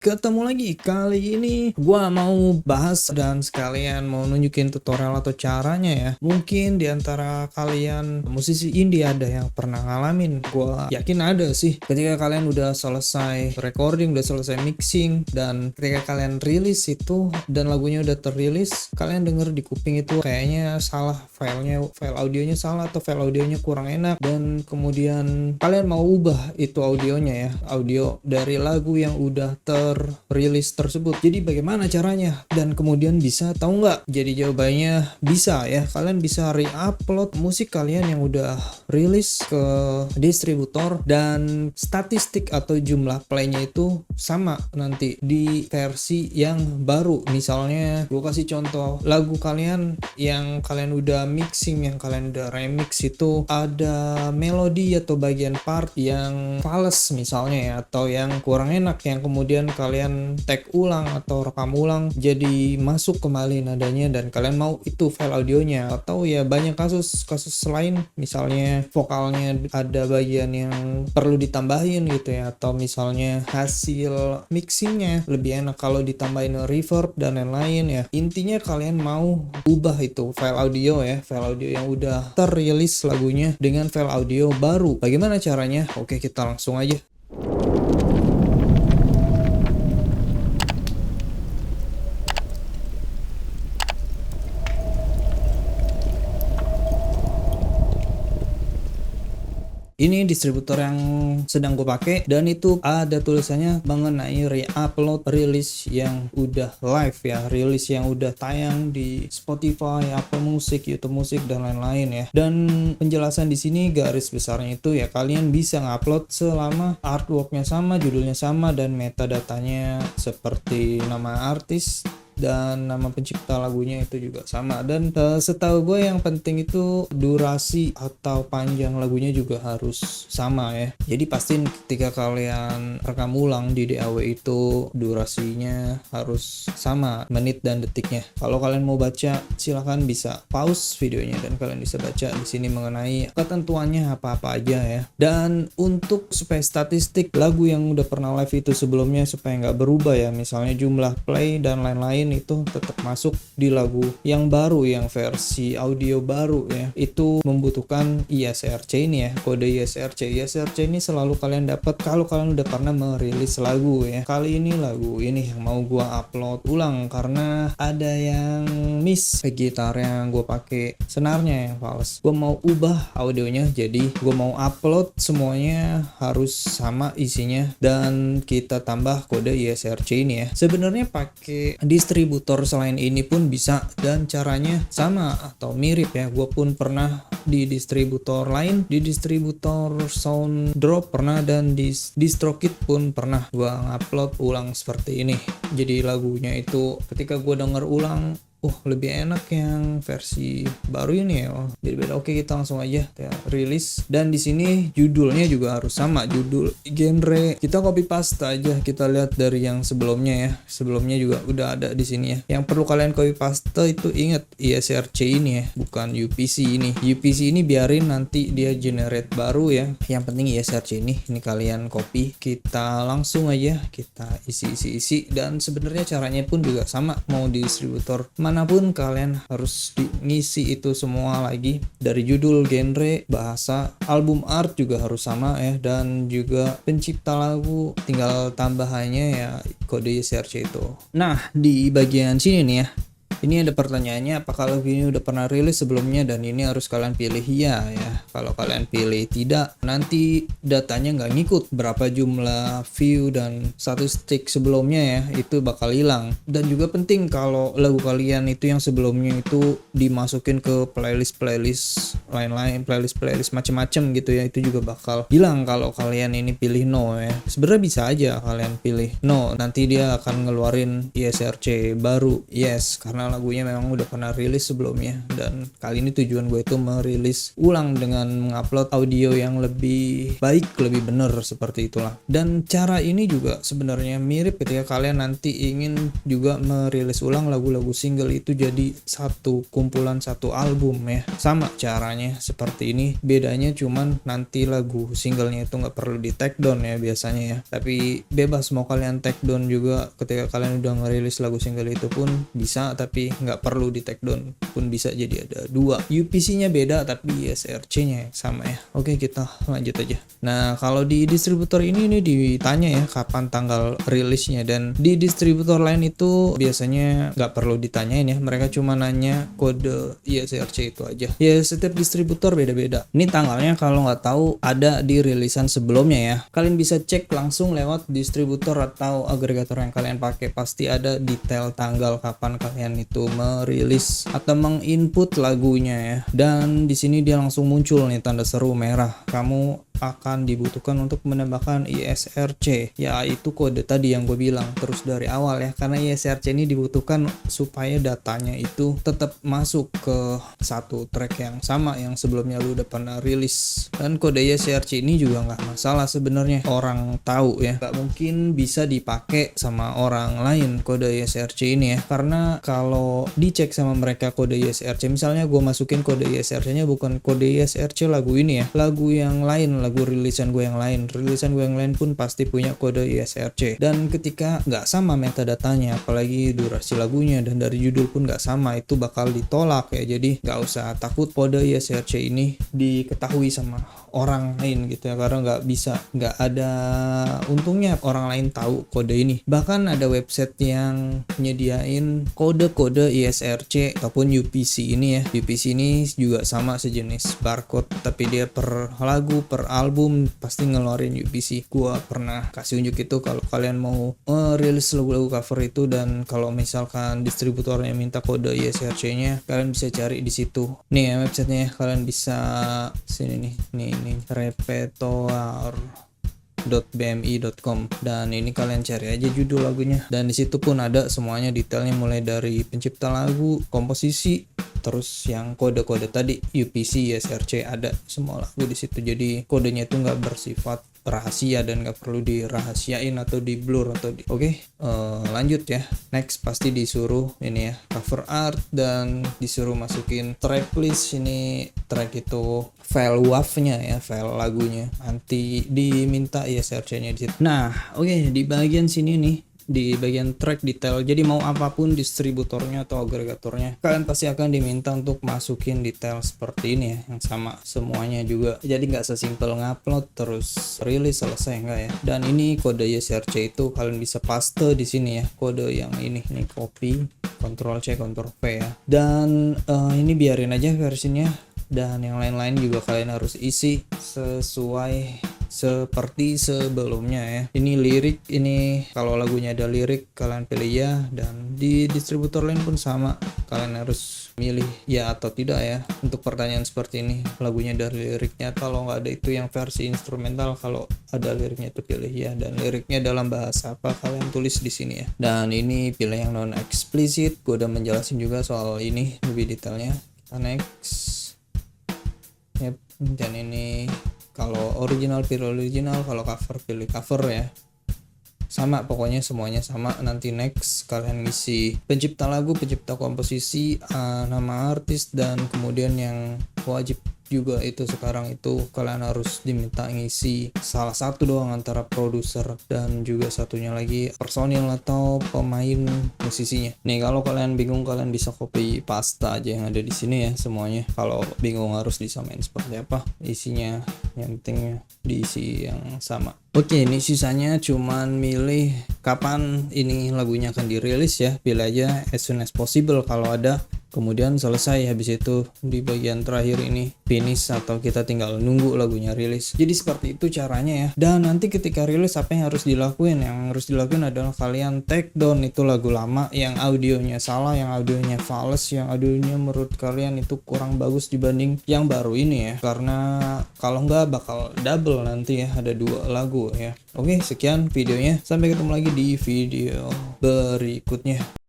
Ketemu lagi, kali ini gua mau bahas dan sekalian mau nunjukin tutorial atau caranya ya. Mungkin di antara kalian musisi indie ada yang pernah ngalamin. Gua yakin ada sih. Ketika kalian udah selesai recording, udah selesai mixing, dan ketika kalian rilis itu dan lagunya udah terilis, kalian denger di kuping itu kayaknya salah file audionya salah atau file audionya kurang enak, dan kemudian kalian mau ubah itu audionya ya, audio dari lagu yang udah rilis tersebut. Jadi bagaimana caranya? Dan kemudian bisa tahu nggak? Jadi jawabannya bisa ya. Kalian bisa re-upload musik kalian yang udah rilis ke distributor, dan statistik atau jumlah playnya itu sama nanti di versi yang baru. Misalnya gue kasih contoh, lagu kalian yang kalian udah mixing, yang kalian udah remix itu ada melodi atau bagian part yang fals misalnya ya, atau yang kurang enak, yang kemudian kalian tag ulang atau rekam ulang jadi masuk kembali nadanya dan kalian mau itu file audionya. Atau ya banyak kasus lain, misalnya vokalnya ada bagian yang perlu ditambahin gitu ya, atau misalnya hasil mixingnya lebih enak kalau ditambahin reverb dan lain-lain ya. Intinya kalian mau ubah itu file audio ya, file audio yang udah terilis lagunya dengan file audio baru. Bagaimana caranya? Oke, kita langsung aja. Ini distributor yang sedang gue pakai, dan itu ada tulisannya mengenai re-upload rilis yang udah live ya, rilis yang udah tayang di Spotify, Apple Music, YouTube Music dan lain-lain ya. Dan penjelasan di sini garis besarnya itu ya, kalian bisa ngupload selama artworknya sama, judulnya sama, dan metadatanya seperti nama artis dan nama pencipta lagunya itu juga sama. Dan setahu gue yang penting itu durasi atau panjang lagunya juga harus sama ya. Jadi pastiin ketika kalian rekam ulang di DAW itu durasinya harus sama menit dan detiknya. Kalau kalian mau baca silahkan bisa pause videonya dan kalian bisa baca di sini mengenai ketentuannya apa-apa aja ya. Dan untuk supaya statistik lagu yang udah pernah live itu sebelumnya supaya nggak berubah ya, misalnya jumlah play dan lain-lain itu tetap masuk di lagu yang baru, yang versi audio baru ya, itu membutuhkan ISRC ini ya, kode ISRC. ISRC ini selalu kalian dapat kalau kalian udah pernah merilis lagu ya. Kali ini lagu ini yang mau gua upload ulang karena ada yang miss, gitar yang gua pakai senarnya yang fals. Gua mau ubah audionya, jadi gua mau upload semuanya harus sama isinya dan kita tambah kode ISRC ini ya. Sebenarnya pakai distributor selain ini pun bisa dan caranya sama atau mirip ya. Gue pun pernah di distributor lain, di distributor Sounddrop pernah, dan di DistroKid pun pernah gue ngupload ulang seperti ini. Jadi lagunya itu ketika gue denger ulang, lebih enak yang versi baru ini ya. Jadi beda. Oke, kita langsung aja ya, rilis. Dan di sini judulnya juga harus sama, judul, genre. Kita copy paste aja. Kita lihat dari yang sebelumnya ya. Sebelumnya juga udah ada di sini ya. Yang perlu kalian copy paste itu ingat ISRC ini ya, bukan UPC ini. UPC ini biarin nanti dia generate baru ya. Yang penting ISRC ini kalian copy. Kita langsung aja kita isi. Dan sebenarnya caranya pun juga sama, mau di distributor manapun kalian harus ngisi itu semua lagi, dari judul, genre, bahasa, album art juga harus sama ya, dan juga pencipta lagu tinggal tambahannya ya kode ISRC itu. Nah, di bagian sini nih ya, ini ada pertanyaannya, apakah lagu ini udah pernah rilis sebelumnya, dan ini harus kalian pilih ya. Kalau kalian pilih tidak, nanti datanya nggak ngikut, berapa jumlah view dan statistik sebelumnya ya, itu bakal hilang. Dan juga penting kalau lagu kalian itu yang sebelumnya itu dimasukin ke playlist lain-lain, playlist macem-macem gitu ya, itu juga bakal hilang kalau kalian ini pilih no ya. Sebenarnya bisa aja kalian pilih no, nanti dia akan ngeluarin ISRC baru yes, karena karena lagunya memang udah pernah rilis sebelumnya, dan kali ini tujuan gue itu merilis ulang dengan mengupload audio yang lebih baik, lebih bener, seperti itulah. Dan cara ini juga sebenarnya mirip ketika kalian nanti ingin juga merilis ulang lagu-lagu single itu jadi satu kumpulan, satu album ya. Sama caranya seperti ini, bedanya cuman nanti lagu singlenya itu nggak perlu di take down ya biasanya ya, tapi bebas mau kalian take down juga ketika kalian udah ngerilis lagu single itu pun bisa, tapi nggak perlu di take down pun bisa. Jadi ada dua, UPC-nya beda tapi ISRC-nya sama ya. Oke, kita lanjut aja. Nah, kalau di distributor ini ditanya ya kapan tanggal rilisnya, dan di distributor lain itu biasanya nggak perlu ditanyain ya, mereka cuma nanya kode ISRC itu aja ya. Setiap distributor beda-beda. Ini tanggalnya kalau nggak tahu ada di rilisan sebelumnya ya, kalian bisa cek langsung lewat distributor atau agregator yang kalian pakai, pasti ada detail tanggal kapan kalian itu merilis atau menginput lagunya ya. Dan di sini dia langsung muncul nih tanda seru merah, kamu akan dibutuhkan untuk menambahkan ISRC, yaitu kode tadi yang gue bilang terus dari awal ya, karena ISRC ini dibutuhkan supaya datanya itu tetap masuk ke satu track yang sama yang sebelumnya lu udah pernah rilis. Dan kode ISRC ini juga nggak masalah sebenarnya, orang tahu ya, nggak mungkin bisa dipakai sama orang lain kode ISRC ini ya, karena kalau dicek sama mereka kode ISRC, misalnya gue masukin kode ISRC nya bukan kode ISRC lagu ini ya, lagu yang lain, lagu rilisan gue yang lain pun pasti punya kode ISRC, dan ketika nggak sama metadatanya, apalagi durasi lagunya dan dari judul pun nggak sama, itu bakal ditolak ya. Jadi nggak usah takut kode ISRC ini diketahui sama orang lain gitu ya, karena nggak ada untungnya orang lain tahu kode ini. Bahkan ada website yang nyediain kode-kode ISRC ataupun UPC ini ya. UPC ini juga sama sejenis barcode, tapi dia per lagu, per album pasti ngeluarin UPC. Gua pernah kasih unjuk itu kalau kalian mau rilis lagu-lagu cover itu, dan kalau misalkan distributornya minta kode ISRC-nya, kalian bisa cari di situ. Nih ya websitenya, kalian bisa sini nih repertoire.bmi.com, dan ini kalian cari aja judul lagunya, dan di situ pun ada semuanya detailnya, mulai dari pencipta lagu, komposisi, terus yang kode-kode tadi UPC, ISRC, ada semua lagu di situ. Jadi kodenya itu nggak bersifat rahasia dan nggak perlu dirahasiain atau di blur atau di lanjut ya. Next pasti disuruh ini ya cover art, dan disuruh masukin tracklist. Ini track itu file WAV-nya ya, file lagunya, nanti diminta ISRC-nya di situ. Nah oke, di bagian sini nih, di bagian track detail, jadi mau apapun distributornya atau agregatornya, kalian pasti akan diminta untuk masukin detail seperti ini ya, yang sama semuanya juga. Jadi nggak sesimpel ngupload terus rilis selesai, enggak ya. Dan ini kode ISRC itu kalian bisa paste di sini ya, kode yang ini nih, copy, Ctrl C Ctrl V ya. Dan ini biarin aja versinya, dan yang lain-lain juga kalian harus isi sesuai seperti sebelumnya ya. Ini lirik, ini kalau lagunya ada lirik kalian pilih ya, dan di distributor lain pun sama, kalian harus milih ya atau tidak ya. Untuk pertanyaan seperti ini, lagunya ada liriknya, kalau nggak ada itu yang versi instrumental, kalau ada liriknya itu pilih ya, dan liriknya dalam bahasa apa kalian tulis di sini ya. Dan ini pilih yang non explicit, gue udah menjelasin juga soal ini lebih detailnya. Kita next. Yep. Dan ini kalau original pilih original, kalau cover pilih cover ya. Sama pokoknya semuanya sama. Nanti next kalian ngisi pencipta lagu, pencipta komposisi, nama artis, dan kemudian yang wajib juga itu sekarang itu kalian harus diminta ngisi salah satu doang antara produser dan juga satunya lagi personil atau pemain musisinya. Nih kalau kalian bingung, kalian bisa copy paste aja yang ada di sini ya semuanya. Kalau bingung harus disamain seperti apa isinya, yang penting diisi yang sama. Oke, ini sisanya cuman milih kapan ini lagunya akan dirilis ya. Pilih aja as soon as possible kalau ada. Kemudian selesai, habis itu di bagian terakhir ini finish, atau kita tinggal nunggu lagunya rilis. Jadi seperti itu caranya ya. Dan nanti ketika rilis apa yang harus dilakuin? Yang harus dilakuin adalah kalian take down itu lagu lama yang audionya salah, yang audionya fals, yang audionya menurut kalian itu kurang bagus dibanding yang baru ini ya. Karena kalau nggak bakal double nanti ya, ada dua lagu ya. Oke, sekian videonya. Sampai ketemu lagi di video berikutnya.